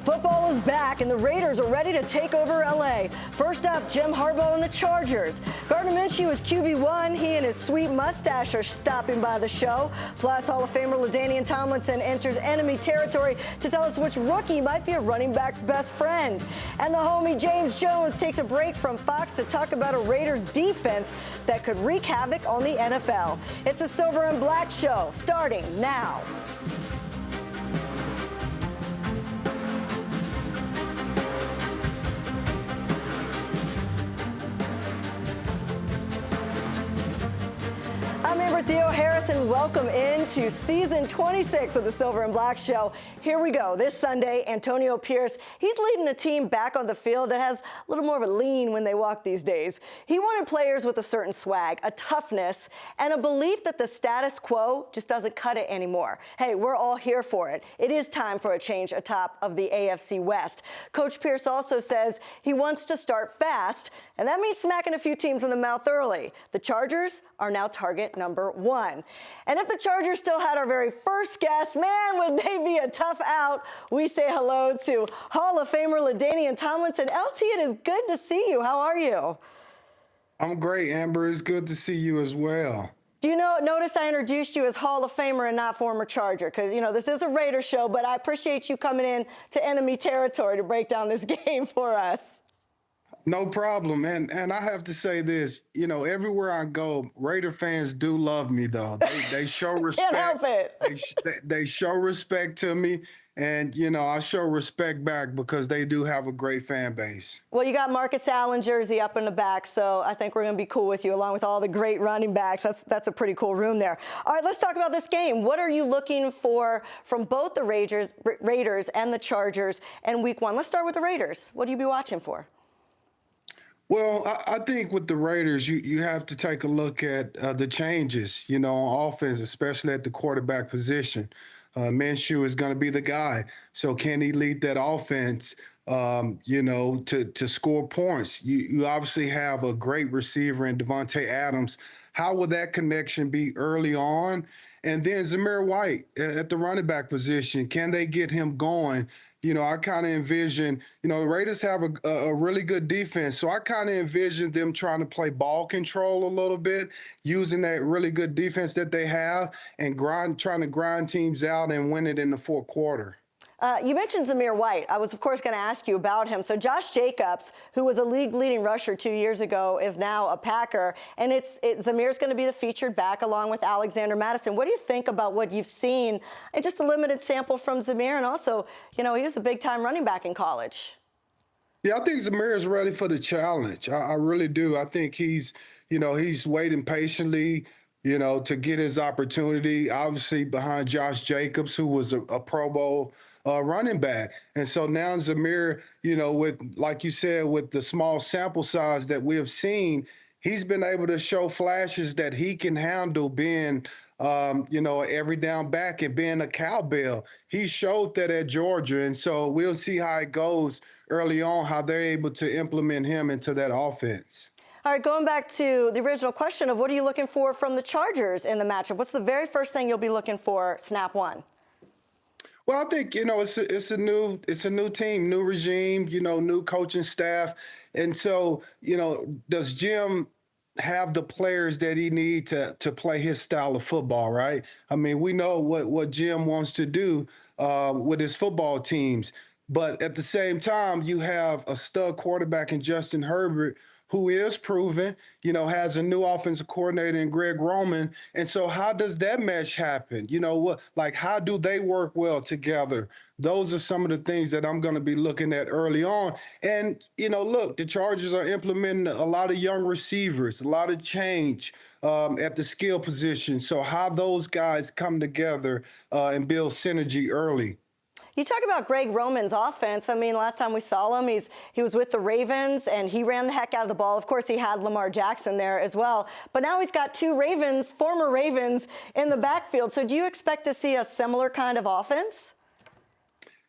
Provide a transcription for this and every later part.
Football is back, and the Raiders are ready to take over L.A. First up, Jim Harbaugh and the Chargers. Gardner Minshew is QB1. He and his sweet mustache are stopping by the show. Plus, Hall of Famer LaDainian Tomlinson enters enemy territory to tell us which rookie might be a running back's best friend. And the homie James Jones takes a break from Fox to talk about a Raiders defense that could wreak havoc on the NFL. It's a Silver and Black show, starting now. I'm Theoharis, and welcome into season 26 of the Silver and Black Show. Here we go. This Sunday, Antonio Pierce, he's leading a team back on the field that has a little more of a lean when they walk these days. He wanted players with a certain swag, a toughness, and a belief that the status quo just doesn't cut it anymore. Hey, we're all here for it. It is time for a change atop of the AFC West. Coach Pierce also says he wants to start fast, and that means smacking a few teams in the mouth early. The Chargers are now target number 1. And if the Chargers still had our very first guest, man, would they be a tough out. We say hello to Hall of Famer LaDainian Tomlinson. LT, it is good to see you. How are you? I'm great, Amber. It's good to see you as well. Do you notice I introduced you as Hall of Famer and not former Charger? Because, this is a Raider show, but I appreciate you coming in to enemy territory to break down this game for us. No problem. And I have to say this, everywhere I go, Raider fans do love me, though. They show respect. Can't help it. They show respect to me. And, I show respect back because they do have a great fan base. Well, you got Marcus Allen jersey up in the back, so I think we're going to be cool with you, along with all the great running backs. That's a pretty cool room there. All right, let's talk about this game. What are you looking for from both the Raiders and the Chargers in Week 1? Let's start with the Raiders. What do you be watching for? Well, I think with the Raiders, you have to take a look at the changes, on offense, especially at the quarterback position. Minshew is going to be the guy. So can he lead that offense, to score points? You obviously have a great receiver in Devontae Adams. How will that connection be early on? And then Zamir White at the running back position, can they get him going? I kind of envision, the Raiders have a really good defense. So I kind of envision them trying to play ball control a little bit, using that really good defense that they have and trying to grind teams out and win it in the fourth quarter. You mentioned Zamir White. I was, of course, going to ask you about him. So Josh Jacobs, who was a league-leading rusher 2 years ago, is now a Packer. And Zamir's going to be the featured back along with Alexander Madison. What do you think about what you've seen in just a limited sample from Zamir? And also, he was a big-time running back in college. Yeah, I think Zamir is ready for the challenge. I really do. I think he's waiting patiently, to get his opportunity, obviously behind Josh Jacobs, who was a Pro Bowl running back. And so now Zamir, like you said, with the small sample size that we have seen, he's been able to show flashes that he can handle being, every down back and being a cowbell. He showed that at Georgia. And so we'll see how it goes early on, how they're able to implement him into that offense. All right, going back to the original question of what are you looking for from the Chargers in the matchup? What's the very first thing you'll be looking for snap one? Well, I think, it's a new team, new regime, new coaching staff. And so, does Jim have the players that he needs to play his style of football, right? I mean, we know what Jim wants to do with his football teams. But at the same time, you have a stud quarterback in Justin Herbert, who is proven, has a new offensive coordinator in Greg Roman. And so how does that mesh happen? How do they work well together? Those are some of the things that I'm going to be looking at early on. And, look, the Chargers are implementing a lot of young receivers, a lot of change at the skill position. So how those guys come together and build synergy early. You talk about Greg Roman's offense. I mean, last time we saw him, he was with the Ravens, and he ran the heck out of the ball. Of course, he had Lamar Jackson there as well. But now he's got two former Ravens, in the backfield. So do you expect to see a similar kind of offense?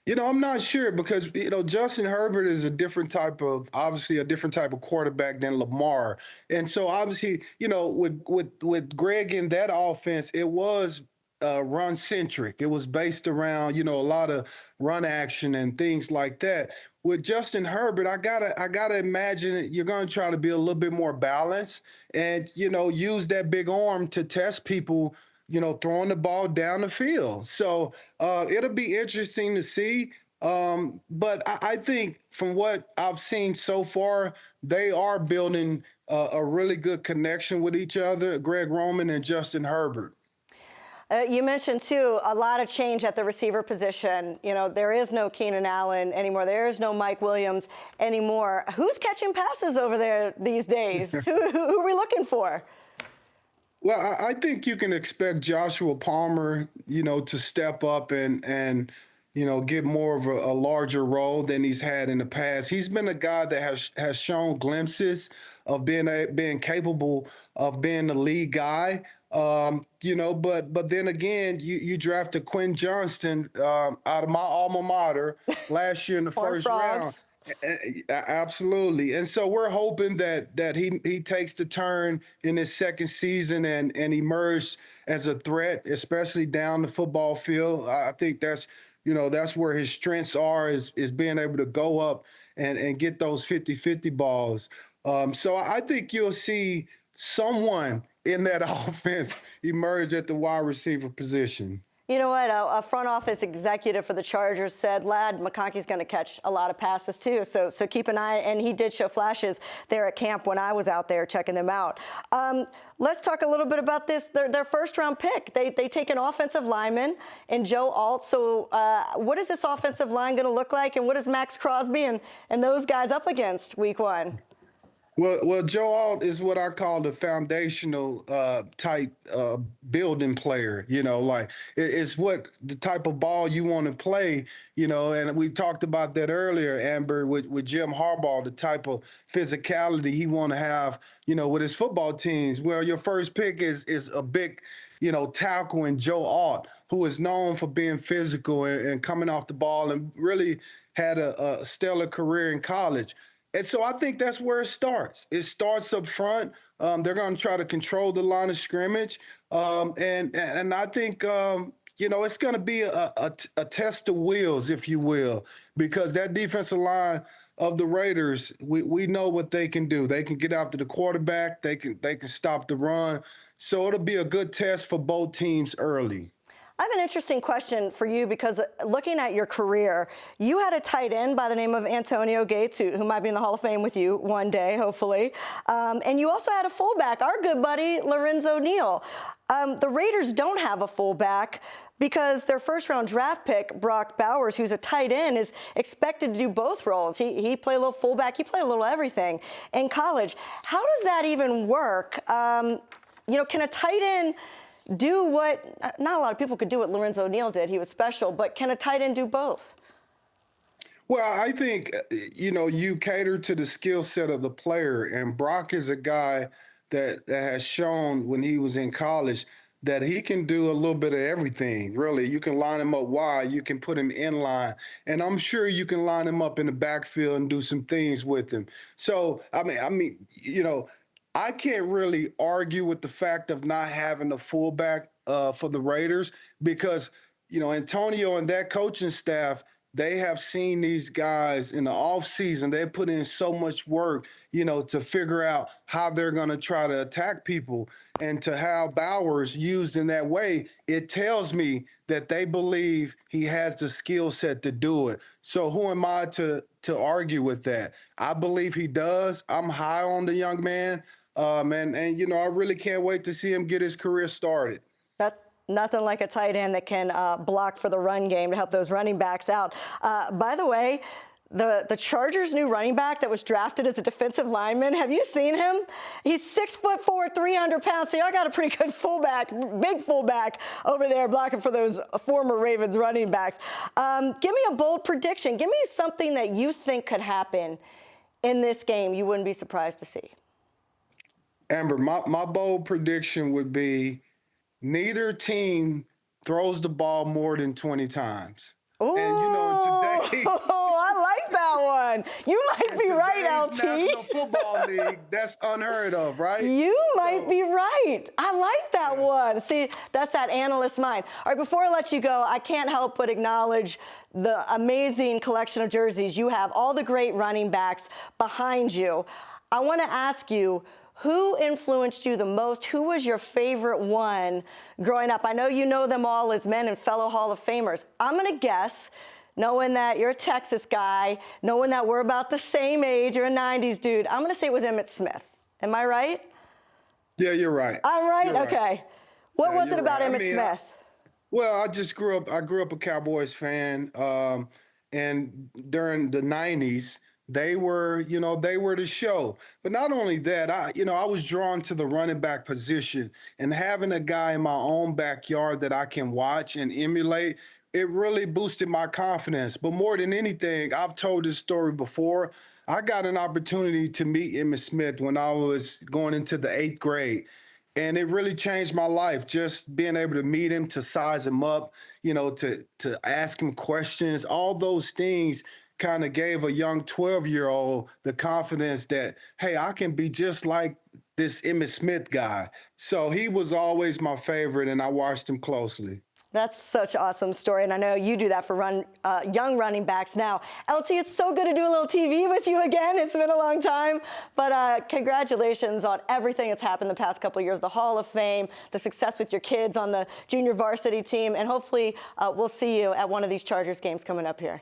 I'm not sure because, Justin Herbert is obviously a different type of quarterback than Lamar. And so obviously, with Greg in that offense, it was run centric. It was based around, a lot of run action and things like that. With Justin Herbert, I gotta imagine that you're gonna try to be a little bit more balanced and, use that big arm to test people, throwing the ball down the field. So it'll be interesting to see. But I think from what I've seen so far, they are building a really good connection with each other, Greg Roman and Justin Herbert. You mentioned, too, a lot of change at the receiver position. There is no Keenan Allen anymore. There is no Mike Williams anymore. Who's catching passes over there these days? who are we looking for? Well, I think you can expect Joshua Palmer, to step up and get more of a larger role than he's had in the past. He's been a guy that has shown glimpses of being capable of being the lead guy. But then again, you drafted Quinn Johnston out of my alma mater last year in the first round. Absolutely. And so we're hoping that he takes the turn in his second season and emerge as a threat, especially down the football field. I think that's where his strengths are is being able to go up and get those 50-50 balls. So I think you'll see someone in that offense emerge at the wide receiver position. You know what? A front office executive for the Chargers said, Lad McConkey's going to catch a lot of passes, too. So keep an eye. And he did show flashes there at camp when I was out there checking them out. Let's talk a little bit about this. Their first-round pick. They take an offensive lineman in Joe Alt. So what is this offensive line going to look like? And what is Max Crosby and those guys up against week one? Well, Joe Alt is what I call the foundational type building player. It's what the type of ball you want to play. And we talked about that earlier, Amber, with Jim Harbaugh, the type of physicality he want to have, with his football teams. Well, your first pick is a big, tackle in Joe Alt, who is known for being physical and coming off the ball and really had a stellar career in college. And so I think that's where it starts. It starts up front. They're going to try to control the line of scrimmage. And I think, it's going to be a test of wheels, if you will, because that defensive line of the Raiders, we know what they can do. They can get after the quarterback. They can stop the run. So it'll be a good test for both teams early. I have an interesting question for you because looking at your career, you had a tight end by the name of Antonio Gates, who might be in the Hall of Fame with you one day, hopefully. And you also had a fullback, our good buddy, Lorenzo Neal. The Raiders don't have a fullback because their first-round draft pick, Brock Bowers, who's a tight end, is expected to do both roles. He played a little fullback. He played a little everything in college. How does that even work? Can a tight end do what not a lot of people could do what Lorenzo Neal did? He was special, but can a tight end do both? Well, I think, you cater to the skill set of the player. And Brock is a guy that has shown when he was in college that he can do a little bit of everything, really. You can line him up wide. You can put him in line. And I'm sure you can line him up in the backfield and do some things with him. So, I can't really argue with the fact of not having a fullback for the Raiders because, Antonio and that coaching staff, they have seen these guys in the offseason. They put in so much work, to figure out how they're going to try to attack people. And to have Bowers used in that way, it tells me that they believe he has the skill set to do it. So who am I to argue with that? I believe he does. I'm high on the young man. I really can't wait to see him get his career started. Nothing like a tight end that can block for the run game to help those running backs out. By the way, the Chargers' new running back that was drafted as a defensive lineman, have you seen him? He's 6'4", 300 pounds, so y'all got a pretty good fullback, big fullback over there blocking for those former Ravens running backs. Give me a bold prediction. Give me something that you think could happen in this game you wouldn't be surprised to see. Amber, my bold prediction would be neither team throws the ball more than 20 times. Ooh, and today, I like that one. You might be right, LT. National Football League, that's unheard of, right? You might be right. I like that one. See, that's that analyst mind. All right, before I let you go, I can't help but acknowledge the amazing collection of jerseys you have, all the great running backs behind you. I want to ask you, who influenced you the most? Who was your favorite one growing up? I know you know them all as men and fellow Hall of Famers. I'm going to guess, knowing that you're a Texas guy, knowing that we're about the same age, you're a 90s dude, I'm going to say it was Emmitt Smith. Am I right? Yeah, you're right. I'm right? You're okay. Right. What was it about right. Emmitt Smith? Well, I grew up a Cowboys fan, and during the 90s, they were the show. But not only that, I was drawn to the running back position, and having a guy in my own backyard that I can watch and emulate, it really boosted my confidence. But more than anything, I've told this story before. I got an opportunity to meet Emmitt Smith when I was going into the 8th grade. And it really changed my life, just being able to meet him, to size him up, to ask him questions. All those things kind of gave a young 12-year-old the confidence that, hey, I can be just like this Emmitt Smith guy. So he was always my favorite, and I watched him closely. That's such an awesome story, and I know you do that for young running backs now. LT, it's so good to do a little TV with you again. It's been a long time, but congratulations on everything that's happened the past couple of years, the Hall of Fame, the success with your kids on the junior varsity team, and hopefully we'll see you at one of these Chargers games coming up here.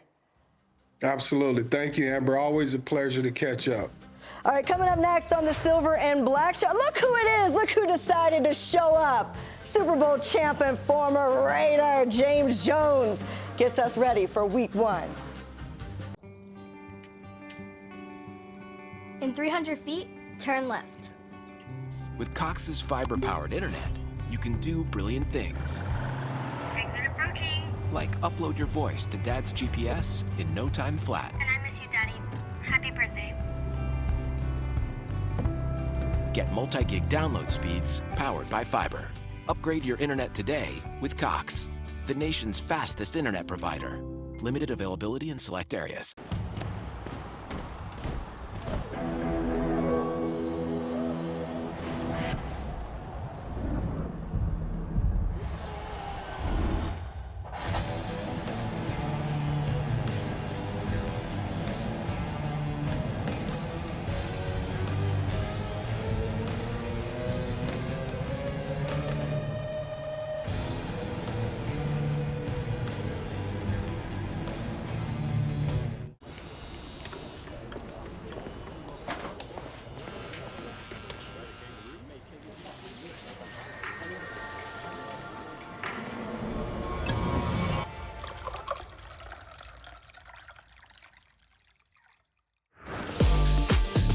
Absolutely. Thank you, Amber. Always a pleasure to catch up. All right, coming up next on the Silver and Black Show, look who it is. Look who decided to show up. Super Bowl champ and former Raider James Jones gets us ready for Week 1. In 300 feet, turn left. With Cox's fiber-powered internet, you can do brilliant things. Exit approaching. Like upload your voice to Dad's GPS in no time flat. And I miss you, Daddy. Happy birthday. Get multi-gig download speeds powered by fiber. Upgrade your internet today with Cox, the nation's fastest internet provider. Limited availability in select areas.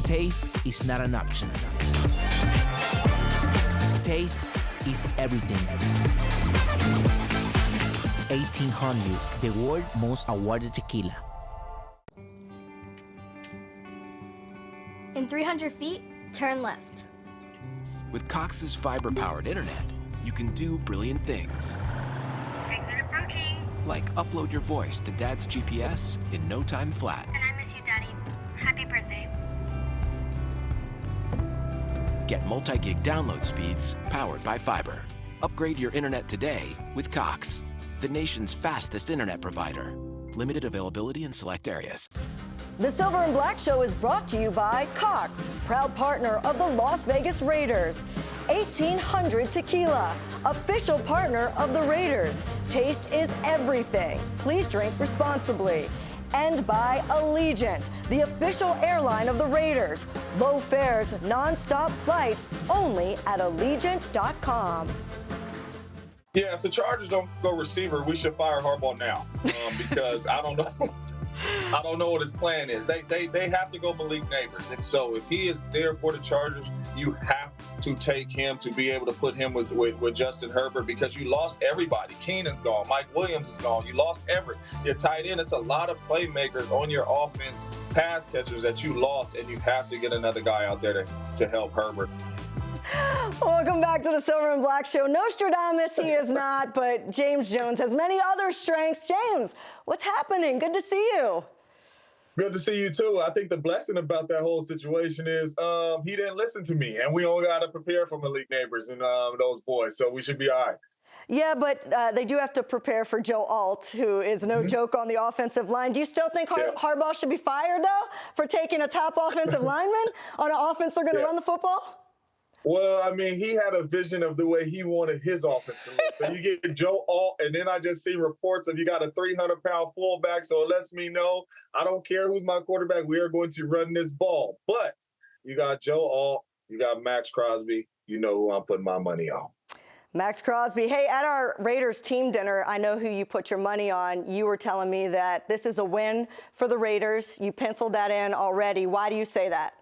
Taste is not an option. Taste is everything. 1800, the world's most awarded tequila. In 300 feet, turn left. With Cox's fiber-powered internet, you can do brilliant things. Exit approaching. Like upload your voice to Dad's GPS in no time flat. And I miss you, Daddy. Happy birthday. Get multi-gig download speeds powered by fiber. Upgrade your internet today with Cox, the nation's fastest internet provider. Limited availability in select areas. The Silver and Black Show is brought to you by Cox, proud partner of the Las Vegas Raiders. 1800 Tequila, official partner of the Raiders. Taste is everything. Please drink responsibly. And by Allegiant, the official airline of the Raiders. Low fares, non-stop flights, only at Allegiant.com. Yeah, if the Chargers don't go receiver, we should fire Harbaugh now because I don't know. I don't know what his plan is. They have to go Malik Neighbors. And so if he is there for the Chargers, you have to take him to be able to put him with Justin Herbert because you lost everybody. Keenan's gone. Mike Williams is gone. You lost Everett. Your tight end. It's a lot of playmakers on your offense, pass catchers that you lost, and you have to get another guy out there to help Herbert. Welcome back to the Silver and Black Show. Nostradamus, he is not, but James Jones has many other strengths. James, what's happening? Good to see you. Good to see you too. I think the blessing about that whole situation is he didn't listen to me, and we all got to prepare for Malik Neighbors and those boys, so we should be all right. Yeah, but they do have to prepare for Joe Alt, who is no joke on the offensive line. Do you still think Harbaugh should be fired, though, for taking a top offensive lineman on an offense they're going to run the football? Well, I mean, he had a vision of the way he wanted his offense to look. So you get Joe Alt, and then I just see reports of you got a 300-pound fullback, so it lets me know I don't care who's my quarterback. We are going to run this ball. But you got Joe Alt, you got Max Crosby. You know who I'm putting my money on. Max Crosby. Hey, at our Raiders team dinner, I know who you put your money on. You were telling me that this is a win for the Raiders. You penciled that in already. Why do you say that?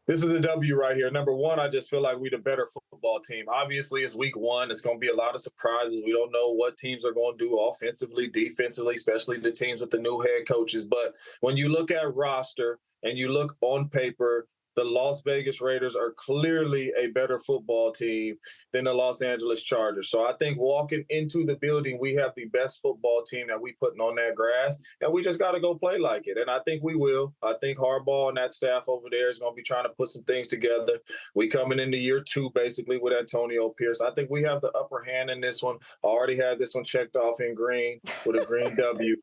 This is a W right here. Number one, I just feel like we're the better football team. Obviously, it's week one. It's going to be a lot of surprises. We don't know what teams are going to do offensively, defensively, especially the teams with the new head coaches. But when you look at roster and you look on paper, the Las Vegas Raiders are clearly a better football team than the Los Angeles Chargers. So I think walking into the building, we have the best football team that we putting on that grass, and we just got to go play like it. And I think we will. I think Harbaugh and that staff over there is going to be trying to put some things together. We coming into year two, basically, with Antonio Pierce. I think we have the upper hand in this one. I already had this one checked off in green with a green W.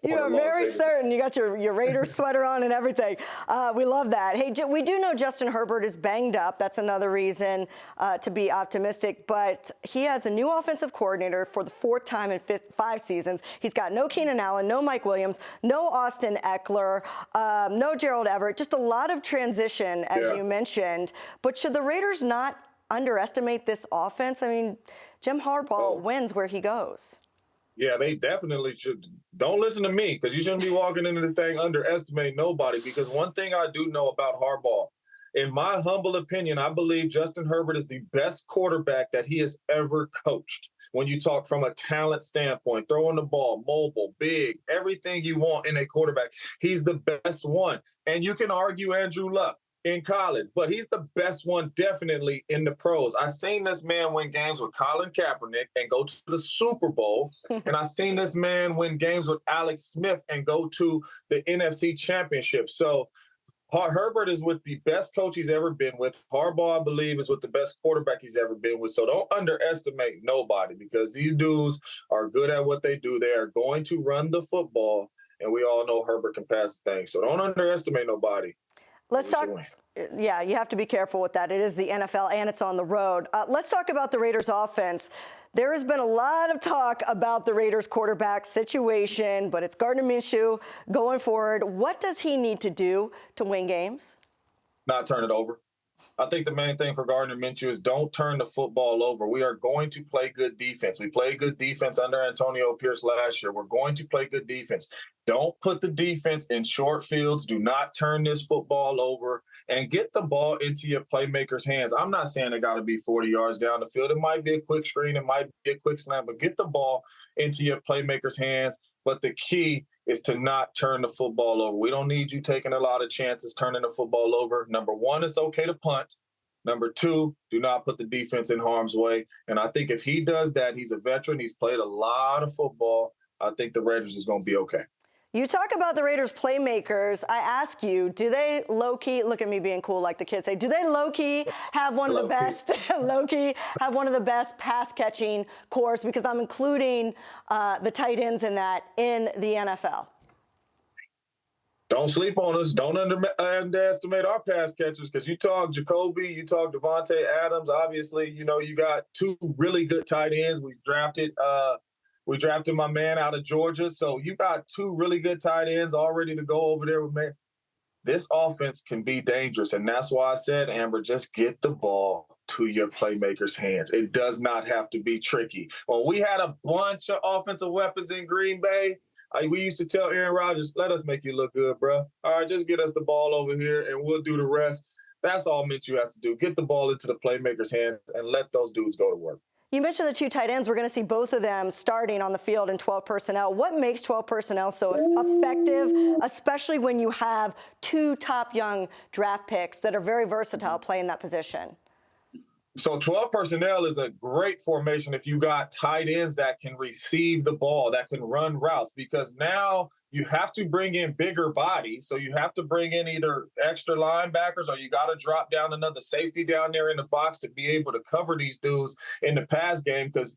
You are very certain. You got your Raiders sweater on and everything. We love that. Hey, we do know Justin Herbert is banged up. That's another reason to be optimistic. But he has a new offensive coordinator for the fourth time in 5 seasons. He's got no Keenan Allen, no Mike Williams, no Austin Eckler, no Gerald Everett. Just a lot of transition, as you mentioned. But should the Raiders not underestimate this offense? I mean, Jim Harbaugh wins where he goes. Yeah, they definitely should. Don't listen to me, because you shouldn't be walking into this thing underestimating nobody. Because one thing I do know about Harbaugh, in my humble opinion, I believe Justin Herbert is the best quarterback that he has ever coached. When you talk from a talent standpoint, throwing the ball, mobile, big, everything you want in a quarterback, he's the best one. And you can argue Andrew Luck in college, but he's the best one definitely in the pros. I seen this man win games with Colin Kaepernick and go to the Super Bowl, and I seen this man win games with Alex Smith and go to the NFC Championship. So Herbert is with the best coach he's ever been with. Harbaugh, I believe, is with the best quarterback he's ever been with. So don't underestimate nobody, because these dudes are good at what they do. They are going to run the football, and we all know Herbert can pass the thing. So don't underestimate nobody. Let's talk. Yeah, you have to be careful with that. It is the NFL and it's on the road. Let's talk about the Raiders offense. There has been a lot of talk about the Raiders quarterback situation, but it's Gardner Minshew going forward. What does he need to do to win games? Not turn it over. I think the main thing for Gardner Minshew is don't turn the football over. We are going to play good defense. We played good defense under Antonio Pierce last year. We're going to play good defense. Don't put the defense in short fields. Do not turn this football over, and get the ball into your playmakers' hands. I'm not saying it got to be 40 yards down the field. It might be a quick screen. It might be a quick slam, but get the ball into your playmakers' hands. But the key is to not turn the football over. We don't need you taking a lot of chances turning the football over. Number one, it's okay to punt. Number two, do not put the defense in harm's way. And I think if he does that, he's a veteran. He's played a lot of football. I think the Raiders is going to be okay. You talk about the Raiders playmakers. I ask you, do they low-key, look at me being cool like the kids say, do they low-key have one of the best, low-key have one of the best pass-catching cores? Because I'm including the tight ends in that in the NFL. Don't sleep on us. Don't underestimate our pass catchers, because you talk Jacoby, you talk Devontae Adams. Obviously, you know, you got 2 really good tight ends. We drafted my man out of Georgia. So you got 2 really good tight ends all ready to go over there with me. This offense can be dangerous. And that's why I said, Amber, just get the ball to your playmakers' hands. It does not have to be tricky. When we had a bunch of offensive weapons in Green Bay, we used to tell Aaron Rodgers, let us make you look good, bro. All right, just get us the ball over here and we'll do the rest. That's all Minshew has to do. Get the ball into the playmakers' hands and let those dudes go to work. You mentioned the 2 tight ends. We're going to see both of them starting on the field in 12 personnel. What makes 12 personnel so effective, especially when you have 2 top young draft picks that are very versatile playing that position? So 12 personnel is a great formation if you got tight ends that can receive the ball, that can run routes, because now you have to bring in bigger bodies. So you have to bring in either extra linebackers or you got to drop down another safety down there in the box to be able to cover these dudes in the pass game because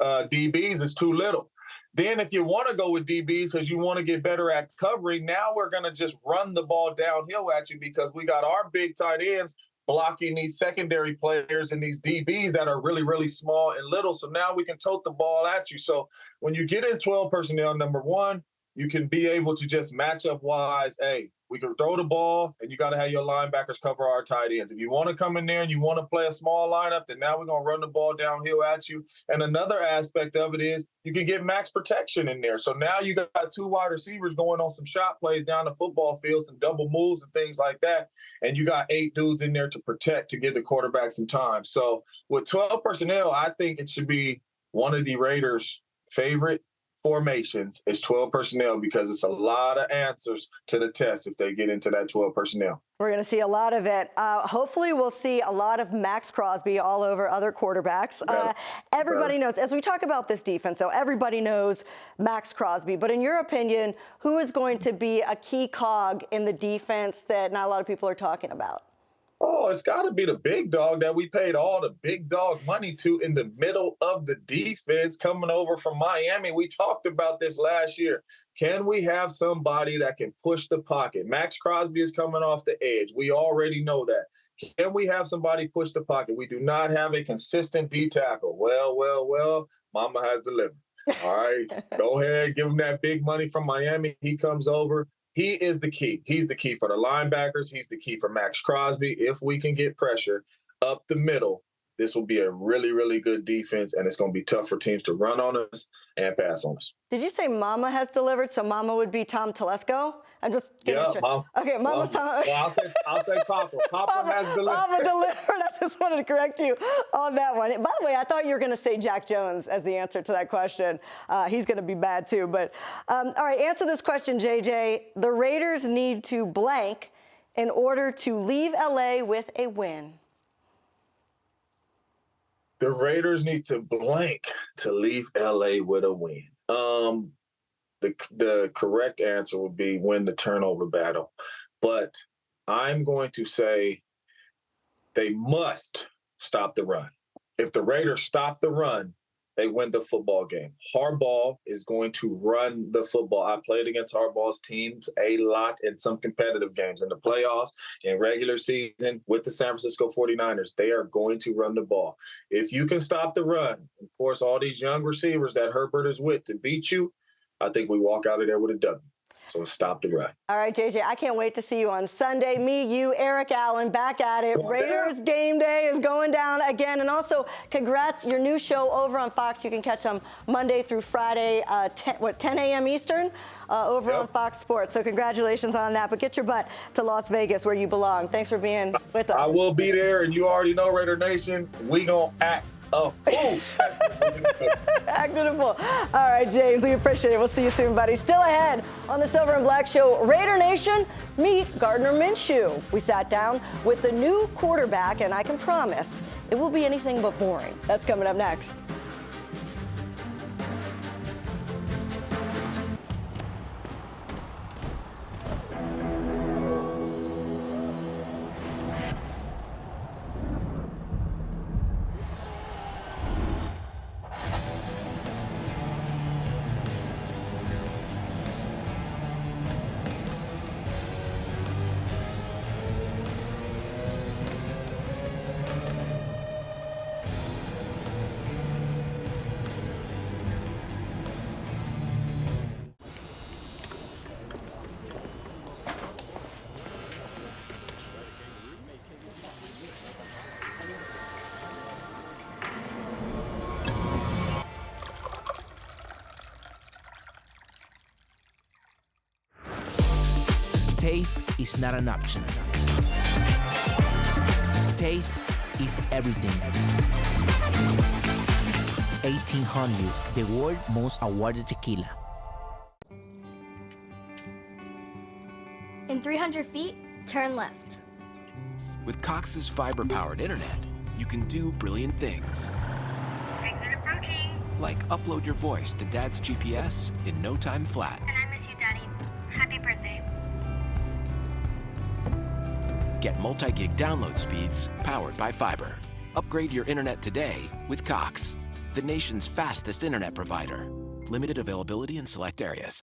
DBs is too little. Then if you want to go with DBs because you want to get better at covering, now we're going to just run the ball downhill at you because we got our big tight ends blocking these secondary players and these DBs that are really, really small and little. So now we can tote the ball at you. So when you get in 12 personnel, number one, you can be able to just match up wise. Hey, we can throw the ball, and you got to have your linebackers cover our tight ends. If you want to come in there and you want to play a small lineup, then now we're going to run the ball downhill at you. And another aspect of it is you can get max protection in there. So now you got 2 wide receivers going on some shot plays down the football field, some double moves and things like that. And you got 8 dudes in there to protect, to give the quarterback some time. So with 12 personnel, I think it should be one of the Raiders' favorite formations is 12 personnel because it's a lot of answers to the test if they get into that 12 personnel. We're going to see a lot of it. Hopefully we'll see a lot of Max Crosby all over other quarterbacks. Everybody knows, as we talk about this defense, though, everybody knows Max Crosby. But in your opinion, who is going to be a key cog in the defense that not a lot of people are talking about? Oh, it's got to be the big dog that we paid all the big dog money to in the middle of the defense coming over from Miami. We talked about this last year. Can we have somebody that can push the pocket? Max Crosby is coming off the edge. We already know that. Can we have somebody push the pocket? We do not have a consistent D tackle. Well, Mama has delivered. All right, go ahead, give him that big money from Miami. He comes over. He is the key. He's the key for the linebackers. He's the key for Max Crosby. If we can get pressure up the middle, this will be a really, really good defense, and it's going to be tough for teams to run on us and pass on us. Did you say Mama has delivered? So Mama would be Tom Telesco? I'm just getting sure. Mom. Okay, Mama's Tom. Well, I'll say Papa. Papa has delivered. Papa delivered. I just wanted to correct you on that one. By the way, I thought you were going to say Jack Jones as the answer to that question. He's going to be bad too. But all right, answer this question, JJ. The Raiders need to blank in order to leave LA with a win. The Raiders need to blank to leave LA with a win. The correct answer would be win the turnover battle. But I'm going to say they must stop the run. If the Raiders stop the run, they win the football game. Harbaugh is going to run the football. I played against Harbaugh's teams a lot in some competitive games in the playoffs, in regular season with the San Francisco 49ers. They are going to run the ball. If you can stop the run and force all these young receivers that Herbert is with to beat you, I think we walk out of there with a W. So stop the run. All right, JJ, I can't wait to see you on Sunday. Me, you, Eric Allen, back at it. Raiders game day is going down again. And also, congrats, your new show over on Fox. You can catch them Monday through Friday, 10 a.m. Eastern, over on Fox Sports. So congratulations on that. But get your butt to Las Vegas where you belong. Thanks for being with us. I will be there, and you already know, Raider Nation, we going to act a fool. Acting a fool. All right, James, we appreciate it. We'll see you soon, buddy. Still ahead on the Silver and Black Show, Raider Nation, meet Gardner Minshew. We sat down with the new quarterback, and I can promise it will be anything but boring. That's coming up next. Taste is not an option. Taste is everything. 1800, the world's most awarded tequila. In 300 feet, turn left. With Cox's fiber-powered internet, you can do brilliant things. Exit approaching. Like upload your voice to Dad's GPS in no time flat. And I miss you, Daddy. Happy birthday. Get multi-gig download speeds powered by fiber. Upgrade your internet today with Cox, the nation's fastest internet provider. Limited availability in select areas.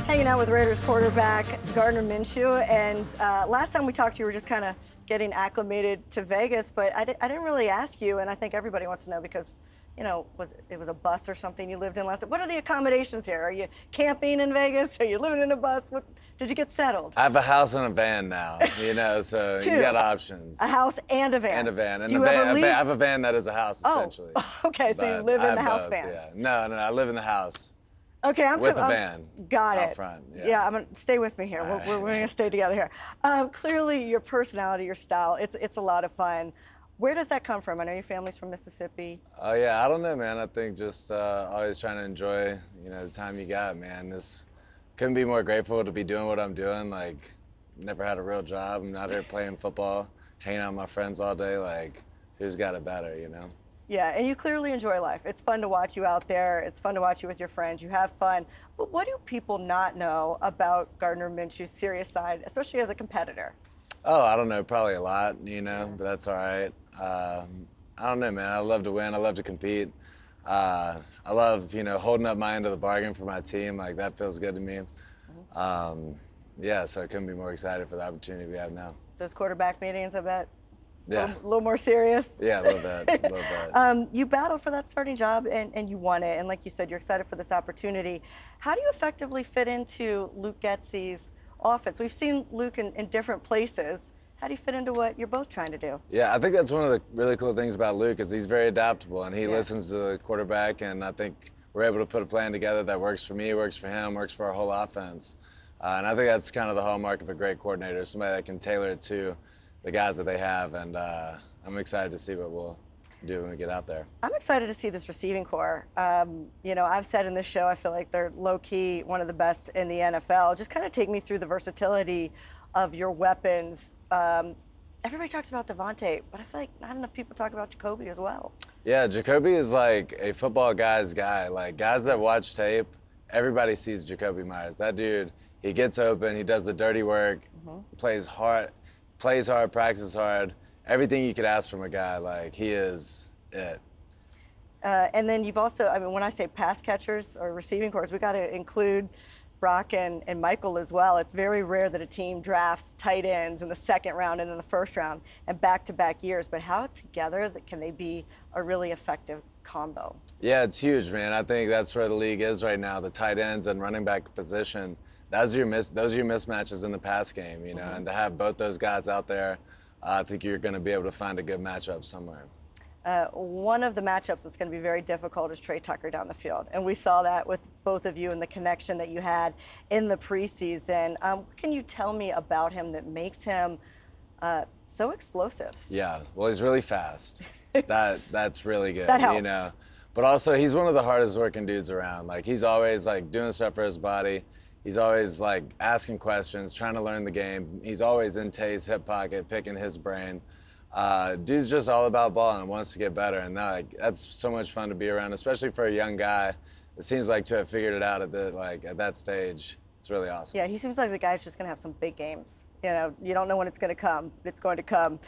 Hanging out with Raiders quarterback Gardner Minshew, and last time we talked, you were just kind of getting acclimated to Vegas, but I didn't really ask you, and I think everybody wants to know because, you know, it was a bus or something you lived in last time. What are the accommodations here? Are you camping in Vegas? Are you living in a bus? Did you get settled? I have a house and a van now, you know, so you got options. A house and a van. And a van. And Do you ever leave? I have a van that is a house, essentially. Okay, so you live in the house van. Yeah. No, I live in the house. Okay, with a van. Got it. Out front. Yeah, I'm gonna stay with me here. We're gonna stay together here. Clearly, your personality, your style, it's a lot of fun. Where does that come from? I know your family's from Mississippi. Oh yeah, I don't know, man. I think just always trying to enjoy, you know, the time you got, man. This couldn't be more grateful to be doing what I'm doing. Like, never had a real job. I'm out here playing football, hanging out with my friends all day. Like, who's got it better, you know? Yeah, and you clearly enjoy life. It's fun to watch you out there. It's fun to watch you with your friends. You have fun. But what do people not know about Gardner Minshew's serious side, especially as a competitor? Oh, I don't know, probably a lot, you know, but that's all right. I don't know, man. I love to win. I love to compete. I love, you know, holding up my end of the bargain for my team. Like, that feels good to me. Yeah, so I couldn't be more excited for the opportunity we have now. Those quarterback meetings, I bet. Yeah. A little more serious? Yeah, a little bit. You battled for that starting job and you won it. And like you said, you're excited for this opportunity. How do you effectively fit into Luke Getsy's offense? We've seen Luke in different places. How do you fit into what you're both trying to do? Yeah, I think that's one of the really cool things about Luke is he's very adaptable and he listens to the quarterback, and I think we're able to put a plan together that works for me, works for him, works for our whole offense. And I think that's kind of the hallmark of a great coordinator, somebody that can tailor it to the guys that they have, and I'm excited to see what we'll do when we get out there. I'm excited to see this receiving core. You know, I've said in this show, I feel like they're low-key one of the best in the NFL. Just kind of take me through the versatility of your weapons. Everybody talks about Devontae, but I feel like not enough people talk about Jacoby as well. Yeah, Jacoby is like a football guy's guy. Like, guys that watch tape, everybody sees Jacoby Myers. That dude, he gets open, he does the dirty work, plays hard, practices hard, everything you could ask from a guy. Like, he is it. And then you've also, I mean, when I say pass catchers or receiving cores, we got to include Brock and Michael as well. It's very rare that a team drafts tight ends in the second round and in the first round and back-to-back years, but how together can they be a really effective combo? Yeah, it's huge, man. I think that's where the league is right now, the tight ends and running back position. Those are your mismatches in the pass game, you know, and to have both those guys out there, I think you're going to be able to find a good matchup somewhere. One of the matchups that's going to be very difficult is Trey Tucker down the field, and we saw that with both of you and the connection that you had in the preseason. What can you tell me about him that makes him so explosive? Yeah, well, he's really fast. That's really good. That helps. You know, but also he's one of the hardest working dudes around. Like, he's always like doing stuff for his body. He's always like asking questions, trying to learn the game. He's always in Tay's hip pocket, picking his brain. Dude's just all about ball and wants to get better, and that's so much fun to be around, especially for a young guy. It seems like to have figured it out at that stage. It's really awesome. Yeah, he seems like the guy's just going to have some big games. You know, you don't know when it's going to come, but it's going to come.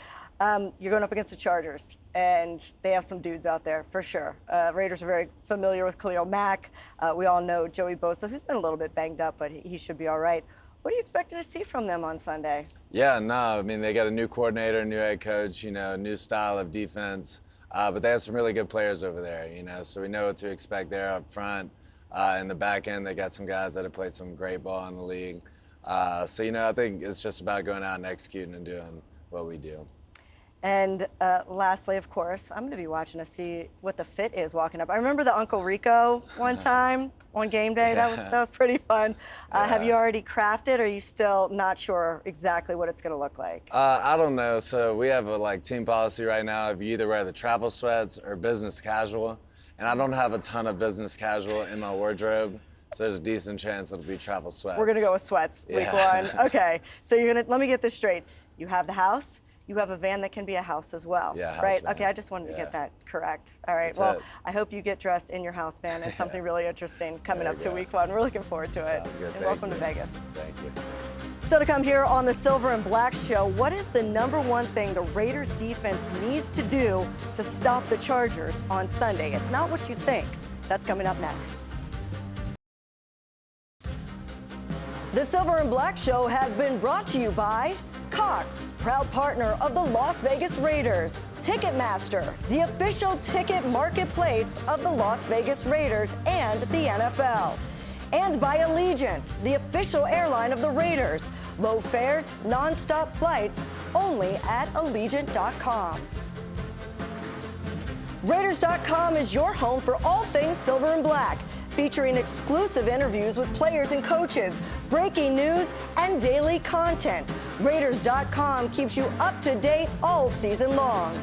You're going up against the Chargers, and they have some dudes out there for sure. Raiders are very familiar with Khalil Mack. We all know Joey Bosa, who's been a little bit banged up, but he should be all right. What are you expecting to see from them on Sunday? Yeah, no, I mean, they got a new coordinator, new head coach, you know, new style of defense. But they have some really good players over there, you know, so we know what to expect there up front. In the back end, they got some guys that have played some great ball in the league. So, you know, I think it's just about going out and executing and doing what we do. And lastly, of course, I'm going to be watching to see what the fit is walking up. I remember the Uncle Rico one time on game day. Yeah. That was pretty fun. Yeah. Have you already crafted, or are you still not sure exactly what it's going to look like? I don't know. So we have a team policy right now. If you either wear the travel sweats or business casual, and I don't have a ton of business casual in my wardrobe, so there's a decent chance it'll be travel sweats. We're going to go with sweats week one. Okay. So let me get this straight. You have the house. You have a van that can be a house as well, yeah, right? van. Okay, I just wanted to get that correct. All right, That's it. I hope you get dressed in your house van and something really interesting coming up to week one. We're looking forward to it. Sounds good. And welcome to Vegas. Thank you. Still to come here on the Silver and Black Show, what is the #1 thing the Raiders defense needs to do to stop the Chargers on Sunday? It's not what you think. That's coming up next. The Silver and Black Show has been brought to you by Cox, proud partner of the Las Vegas Raiders. Ticketmaster, the official ticket marketplace of the Las Vegas Raiders and the NFL. And by Allegiant, the official airline of the Raiders. Low fares, non-stop flights, only at Allegiant.com. Raiders.com is your home for all things Silver and Black, featuring exclusive interviews with players and coaches, breaking news, and daily content. Raiders.com keeps you up to date all season long.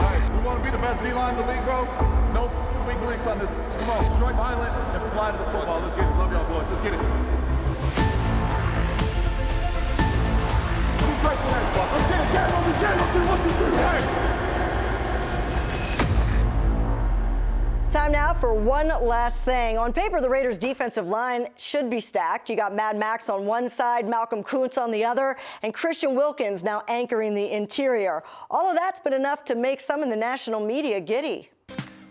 All right, we want to be the best D-line in the league, bro. No weak links on this. Come on, strike violent and fly to the football. Let's get it. Love y'all, boys. Let's get it. Let's get it. Get 1, 2, 3. Hey. Time now for one last thing. On paper, the Raiders' defensive line should be stacked. You got Mad Max on one side, Malcolm Kuntz on the other, and Christian Wilkins now anchoring the interior. All of that's been enough to make some in the national media giddy.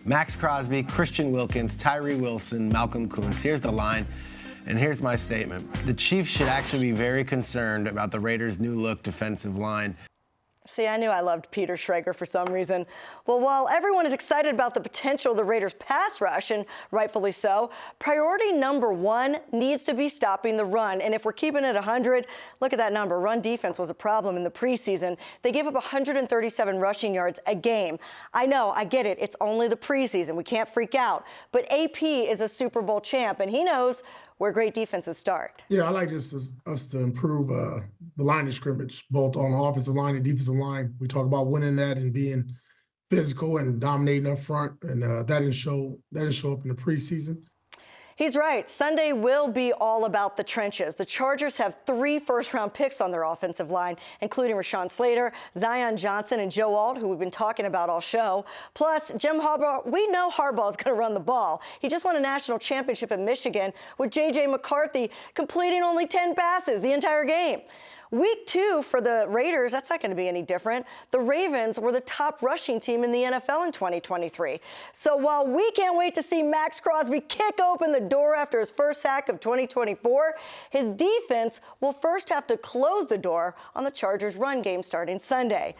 Max Crosby, Christian Wilkins, Tyree Wilson, Malcolm Kuntz. Here's the line, and here's my statement. The Chiefs should actually be very concerned about the Raiders' new look defensive line. See, I knew I loved Peter Schrager for some reason. Well, while everyone is excited about the potential of the Raiders' pass rush, and rightfully so, priority #1 needs to be stopping the run. And if we're keeping it 100, look at that number. Run defense was a problem in the preseason. They gave up 137 rushing yards a game. I know, I get it. It's only the preseason. We can't freak out. But AP is a Super Bowl champ, and he knows where great defenses start. Yeah, I like us to improve the line of scrimmage, both on the offensive line and defensive line. We talk about winning that and being physical and dominating up front, and that didn't show up in the preseason. He's right. Sunday will be all about the trenches. The Chargers have 3 first-round picks on their offensive line, including Rashawn Slater, Zion Johnson, and Joe Alt, who we've been talking about all show. Plus, Jim Harbaugh, we know Harbaugh's going to run the ball. He just won a national championship in Michigan with J.J. McCarthy completing only 10 passes the entire game. Week 2 for the Raiders, that's not going to be any different. The Ravens were the top rushing team in the NFL in 2023. So while we can't wait to see Max Crosby kick open the door after his first sack of 2024, his defense will first have to close the door on the Chargers' run game starting Sunday.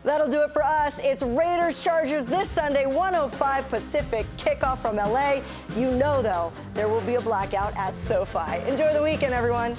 That'll do it for us. It's Raiders-Chargers this Sunday, 1:05 Pacific, kickoff from LA. You know, though, there will be a blackout at SoFi. Enjoy the weekend, everyone.